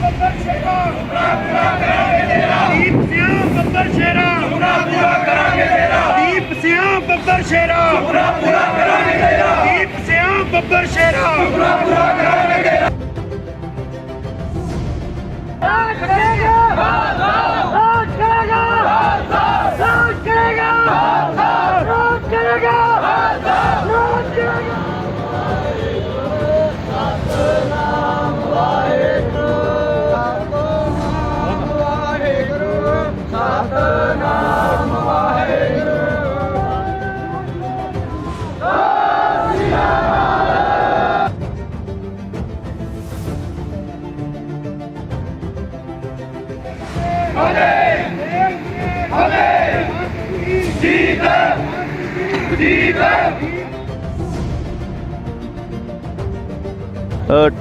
ਬੱਬਰ ਸ਼ੇਰਾ ਦੀਪ ਸਿਆਂ ਬੱਬਰ ਸ਼ੇਰਾ ਪੂਰਾ ਕਰਾਂਗੇ ਤੇਰਾ ਦੀਪ ਸਿਆਂ ਬੱਬਰ ਸ਼ੇਰਾ ਪੂਰਾ ਕਰਾਂਗੇ ਤੇਰਾ ਦੀਪ ਸਿਆਂ ਬੱਬਰ ਸ਼ੇਰਾ ਪੂਰਾ ਕਰਾਂਗੇ ਤੇਰਾ ਰਾਜ ਕਰੇਗਾ ਰਾਜ ਕਰੇਗਾ ਰਾਜ ਕਰੇਗਾ ਰਾਜ ਕਰੇਗਾ ਰਾਜ ਕਰੇਗਾ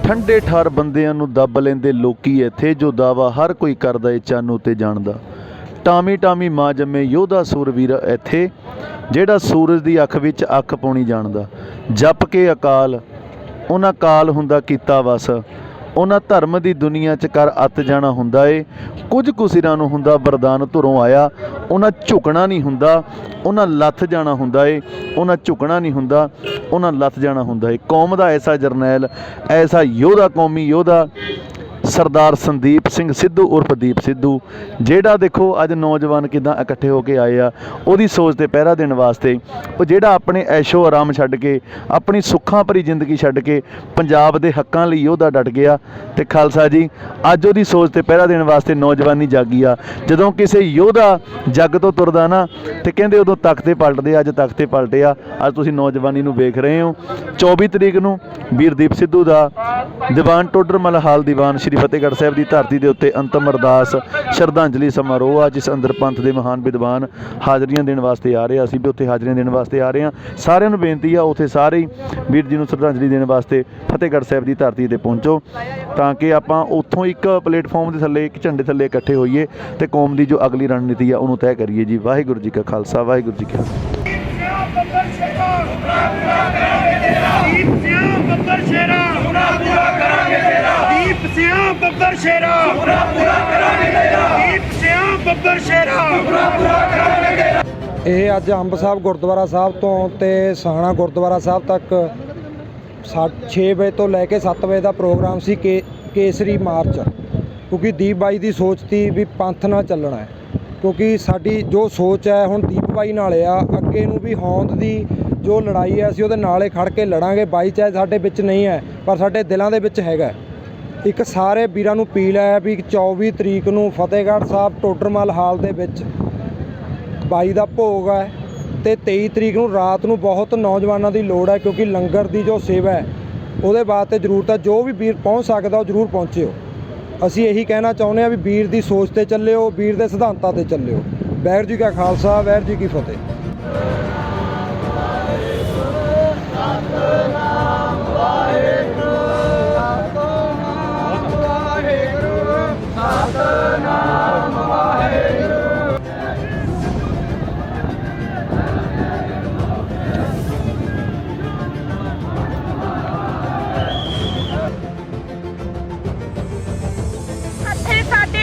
ਠੰਡੇ ਠਾਰ ਬੰਦਿਆਂ ਨੂੰ ਦੱਬ ਲੈਂਦੇ ਲੋਕੀ ਇੱਥੇ, ਜੋ ਦਾਵਾ ਹਰ ਕੋਈ ਕਰਦਾ ਏ ਚਾਨੂ ਤੇ ਜਾਣਦਾ। ਟਾਮੀ ਟਾਮੀ ਮਾਂ ਜੰਮੇ ਯੋਧਾ ਸੂਰਵੀਰ ਇੱਥੇ, ਜਿਹੜਾ ਸੂਰਜ ਦੀ ਅੱਖ ਵਿੱਚ ਅੱਖ ਪਾਉਣੀ ਜਾਣਦਾ। ਜਪ ਕੇ ਅਕਾਲ ਉਹਨਾਂ ਕਾਲ ਹੁੰਦਾ ਕੀਤਾ ਵਸ, ਉਹਨਾਂ ਧਰਮ ਦੀ ਦੁਨੀਆ 'ਚ ਕਰ ਅੱਤ ਜਾਣਾ ਹੁੰਦਾ ਏ। ਕੁਝ ਕੁ ਸਿਰਾਂ ਨੂੰ ਹੁੰਦਾ ਵਰਦਾਨ ਧੁਰੋਂ ਆਇਆ, ਉਹਨਾਂ ਝੁਕਣਾ ਨਹੀਂ ਹੁੰਦਾ, ਉਹਨਾਂ ਲੱਥ ਜਾਣਾ ਹੁੰਦਾ ਏ। ਉਹਨਾਂ ਝੁਕਣਾ ਨਹੀਂ ਹੁੰਦਾ, ਉਹਨਾਂ ਲੱਥ ਜਾਣਾ ਹੁੰਦਾ ਏ। ਕੌਮ ਦਾ ਐਸਾ ਜਰਨੈਲ, ਐਸਾ ਯੋਧਾ, ਕੌਮੀ ਯੋਧਾ ਸਰਦਾਰ ਸੰਦੀਪ ਸਿੰਘ ਸਿੱਧੂ ਉਰਫ ਦੀਪ ਸਿੱਧੂ, ਜਿਹੜਾ ਦੇਖੋ ਅੱਜ ਨੌਜਵਾਨ ਕਿੱਦਾਂ ਇਕੱਠੇ ਹੋ ਕੇ ਆਏ ਆ ਉਹਦੀ ਸੋਚ 'ਤੇ ਪਹਿਰਾ ਦੇਣ ਵਾਸਤੇ। ਉਹ ਜਿਹੜਾ ਆਪਣੇ ਐਸ਼ੋ ਆਰਾਮ ਛੱਡ ਕੇ, ਆਪਣੀ ਸੁੱਖਾਂ ਭਰੀ ਜ਼ਿੰਦਗੀ ਛੱਡ ਕੇ ਪੰਜਾਬ ਦੇ ਹੱਕਾਂ ਲਈ ਯੋਧਾ ਡਟ ਗਿਆ। ਅਤੇ ਖਾਲਸਾ ਜੀ ਅੱਜ ਉਹਦੀ ਸੋਚ 'ਤੇ ਪਹਿਰਾ ਦੇਣ ਵਾਸਤੇ ਨੌਜਵਾਨੀ ਜਾਗੀ ਆ। ਜਦੋਂ ਕਿਸੇ ਯੋਧਾ ਜੱਗ ਤੋਂ ਤੁਰਦਾ ਨਾ ਅਤੇ ਕਹਿੰਦੇ ਉਦੋਂ ਤਖਤੇ ਪਲਟਦੇ, ਅੱਜ ਤਖਤੇ ਪਲਟੇ ਆ। ਅੱਜ ਤੁਸੀਂ ਨੌਜਵਾਨੀ ਨੂੰ ਵੇਖ ਰਹੇ ਹੋ। 24 ਤਰੀਕ ਨੂੰ ਵੀਰ ਦੀਪ ਸਿੱਧੂ ਦਾ ਦੀਵਾਨ ਟੋਡਰਮਲ ਹਾਲ ਦੀਵਾਨ ਸ਼੍ਰੀ ਫਤਿਹਗੜ੍ਹ ਸਾਹਿਬ ਦੀ ਧਰਤੀ ਦੇ ਉੱਤੇ ਅੰਤਮ ਅਰਦਾਸ ਸ਼ਰਧਾਂਜਲੀ ਸਮਾਰੋਹ ਆ, ਜਿਸ ਅੰਦਰ ਪੰਥ ਦੇ ਮਹਾਨ ਵਿਦਵਾਨ ਹਾਜ਼ਰੀਆਂ ਦੇਣ ਵਾਸਤੇ ਆ ਰਹੇ ਆ। ਅਸੀਂ ਵੀ ਉੱਥੇ ਹਾਜ਼ਰੀਆਂ ਦੇਣ ਵਾਸਤੇ ਆ ਰਹੇ ਹਾਂ। ਸਾਰਿਆਂ ਨੂੰ ਬੇਨਤੀ ਆ ਉੱਥੇ ਸਾਰੇ ਹੀ ਵੀਰ ਜੀ ਨੂੰ ਸ਼ਰਧਾਂਜਲੀ ਦੇਣ ਵਾਸਤੇ ਫਤਿਹਗੜ੍ਹ ਸਾਹਿਬ ਦੀ ਧਰਤੀ 'ਤੇ ਪਹੁੰਚੋ, ਤਾਂ ਕਿ ਆਪਾਂ ਉੱਥੋਂ ਇੱਕ ਪਲੇਟਫਾਰਮ ਦੇ ਥੱਲੇ, ਇੱਕ ਝੰਡੇ ਥੱਲੇ ਇਕੱਠੇ ਹੋਈਏ ਅਤੇ ਕੌਮ ਦੀ ਜੋ ਅਗਲੀ ਰਣਨੀਤੀ ਆ ਉਹਨੂੰ ਤੈਅ ਕਰੀਏ ਜੀ। ਵਾਹਿਗੁਰੂ ਜੀ ਕਾ ਖਾਲਸਾ, ਵਾਹਿਗੁਰੂ ਜੀ ਕੀ ਫਤਿਹ। ਦੀਪ ਸਿਆਂ ਬੱਬਰ ਸ਼ੇਰਾ ਪੂਰਾ ਕਰਾਂਗੇ ਤੇਰਾ ਦੀਪ ਸਿਆਂ ਬੱਬਰ ਸ਼ੇਰਾ ਪੂਰਾ ਕਰਾਂਗੇ ਤੇਰਾ ਦੀਪ ਸਿਆਂ ਬੱਬਰ ਸ਼ੇਰਾ ਪੂਰਾ ਕਰਾਂਗੇ ਤੇਰਾ। ਇਹ ਅੱਜ ਅੰਬ ਸਾਹਿਬ ਗੁਰਦੁਆਰਾ ਸਾਹਿਬ ਤੋਂ ਤੇ ਸਹਾਣਾ ਗੁਰਦੁਆਰਾ ਸਾਹਿਬ ਤੱਕ 6 ਵਜੇ ਤੋਂ ਲੈ ਕੇ 7 ਵਜੇ ਦਾ ਪ੍ਰੋਗਰਾਮ ਸੀ ਕੇਸਰੀ ਮਾਰਚ, ਕਿਉਂਕਿ ਦੀਪ ਬਾਈ ਦੀ ਸੋਚ ਤੀ ਵੀ ਪੰਥ ਨਾਲ ਚੱਲਣਾ ਹੈ। ਕਿਉਂਕਿ ਸਾਡੀ ਜੋ ਸੋਚ ਹੈ ਹੁਣ ਦੀਪ ਬਾਈ ਨਾਲ ਆ, ਅੱਗੇ ਨੂੰ ਵੀ ਹੋਂਦ ਦੀ ਜੋ ਲੜਾਈ ਹੈ ਅਸੀਂ ਉਹਦੇ ਨਾਲੇ ਖੜ ਕੇ ਲੜਾਂਗੇ। ਬਾਈ ਚਾਹੇ ਸਾਡੇ ਵਿੱਚ ਨਹੀਂ ਹੈ ਪਰ ਸਾਡੇ ਦਿਲਾਂ ਦੇ ਵਿੱਚ ਹੈਗਾ। ਇੱਕ ਸਾਰੇ ਵੀਰਾਂ ਨੂੰ ਅਪੀਲ ਹੈ ਵੀ 24 ਤਰੀਕ ਨੂੰ ਫਤਿਹਗੜ੍ਹ ਸਾਹਿਬ ਟੋਡਰਮਲ ਹਾਲ ਦੇ ਵਿੱਚ ਬਾਈ ਦਾ ਭੋਗ ਹੈ, ਅਤੇ 23 ਤਰੀਕ ਨੂੰ ਰਾਤ ਨੂੰ ਬਹੁਤ ਨੌਜਵਾਨਾਂ ਦੀ ਲੋੜ ਹੈ, ਕਿਉਂਕਿ ਲੰਗਰ ਦੀ ਜੋ ਸੇਵਾ ਹੈ ਉਹਦੇ ਵਾਸਤੇ ਜ਼ਰੂਰਤ ਹੈ। ਜੋ ਵੀ ਵੀਰ ਪਹੁੰਚ ਸਕਦਾ ਉਹ ਜ਼ਰੂਰ ਪਹੁੰਚਿਓ। ਅਸੀਂ ਇਹੀ ਕਹਿਣਾ ਚਾਹੁੰਦੇ ਹਾਂ ਵੀ ਵੀਰ ਦੀ ਸੋਚ 'ਤੇ ਚੱਲਿਓ, ਵੀਰ ਦੇ ਸਿਧਾਂਤਾਂ 'ਤੇ ਚੱਲਿਓ। ਵਾਹਿਗੁਰੂ ਜੀ ਕਾ ਖਾਲਸਾ, ਵਾਹਿਗੁਰੂ ਜੀ ਕੀ ਫਤਿਹ।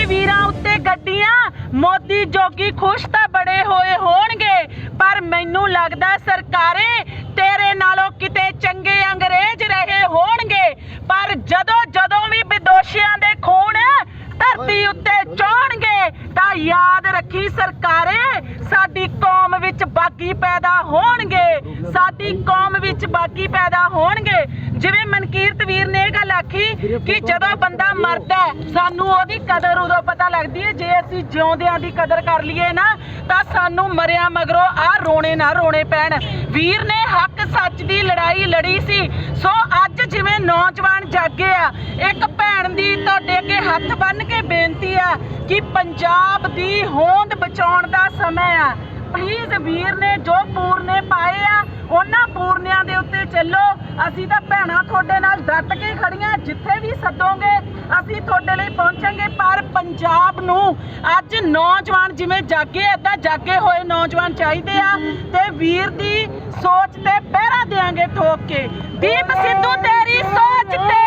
ਵੀਰਾਂ ਉੱਤੇ ਗੱਡੀਆਂ, ਮੋਦੀ ਜੋਗੀ ਖੁਸ਼ ਤਾਂ ਬੜੇ ਹੋਏ ਹੋਣਗੇ, ਪਰ ਮੈਨੂੰ ਲੱਗਦਾ ਸਰਕਾਰੇ ਤੇਰੇ ਨਾਲੋਂ ਕਿਤੇ ਚੰਗੇ ਅੰਗਰੇਜ਼ ਰਹੇ ਹੋਣਗੇ। ਪਰ ਜਦੋਂ ਵੀ ਵਿਦੋਸ਼ੀਆਂ ਦੇ ਖੂਨ ਧਰਤੀ ਉੱਤੇ ਚੋਣਗੇ ਤਾਂ ਯਾਦ ਰੱਖੀ ਸਰਕਾਰੇ, ਸਾਡੀ ਕੌਮ ਵਿੱਚ ਬਾਗੀ ਪੈਦਾ ਹੋਣਗੇ, ਸਾਡੀ ਕੌਮ ਵਿੱਚ ਬਾਗੀ ਪੈਦਾ ਹੋਣਗੇ। ਜਿਵੇਂ ਮਨਕੀਰਤ ਵੀਰ ਨੇ ਇਹ ਗੱਲ ਆਖੀ ਕਿ ਜਦੋਂ ਬੰਦਾ ਮਰਦਾ ਸਾਨੂੰ ਉਹਦੀ ਕਦਰ ਉਦੋਂ ਪਤਾ ਲੱਗਦੀ ਹੈ। ਜੇ ਅਸੀਂ ਜਿਉਂਦਿਆਂ ਦੀ ਕਦਰ ਕਰ ਲਈਏ ਨਾ ਤਾਂ ਸਾਨੂੰ ਮਰਿਆ ਮਗਰੋਂ ਆਹ ਰੋਣੇ ਨਾ ਰੋਣੇ ਪੈਣ। ਵੀਰ ਨੇ ਹੱਕ ਸੱਚ ਦੀ ਲੜਾਈ ਲੜੀ ਸੀ। ਸੋ ਅੱਜ ਜਿਵੇਂ ਨੌਜਵਾਨ ਜਾਗੇ ਆ, ਇੱਕ ਭੈਣ ਦੀ ਤੁਹਾਡੇ ਅੱਗੇ ਹੱਥ ਬੰਨ੍ਹ ਕੇ ਬੇਨਤੀ ਆ ਕਿ ਪੰਜਾਬ ਦੀ ਹੋਂਦ ਬਚਾਉਣ ਦਾ ਸਮਾਂ ਆ। ਪਲੀਜ਼ ਵੀਰ ਨੇ ਜੋ ਪੂਰਨੇ ਪਾਏ ਆ ਉਹਨਾਂ ਪੂਰਨਿਆਂ ਦੇ ਉੱਤੇ ਚੱਲੋ। ਅਸੀਂ ਤਾਂ ਭੈਣਾਂ ਤੁਹਾਡੇ ਨਾਲ ਡਟ ਕੇ ਖੜੀਆਂ, ਜਿੱਥੇ ਵੀ ਸੱਦੋਗੇ ਅਸੀਂ ਤੁਹਾਡੇ ਲਈ ਪਹੁੰਚਾਂਗੇ। ਪਰ ਪੰਜਾਬ ਨੂੰ ਅੱਜ ਨੌਜਵਾਨ ਜਿਵੇਂ ਜਾਗੇ, ਏਦਾਂ ਜਾਗੇ ਹੋਏ ਨੌਜਵਾਨ ਚਾਹੀਦੇ ਆ, ਤੇ ਵੀਰ ਦੀ ਸੋਚ ਤੇ ਪਹਿਰਾ ਦੇਾਂਗੇ ਠੋਕ ਕੇ। ਦੀਪ ਸਿੱਧੂ ਤੇਰੀ ਸੋਚ ਤੇ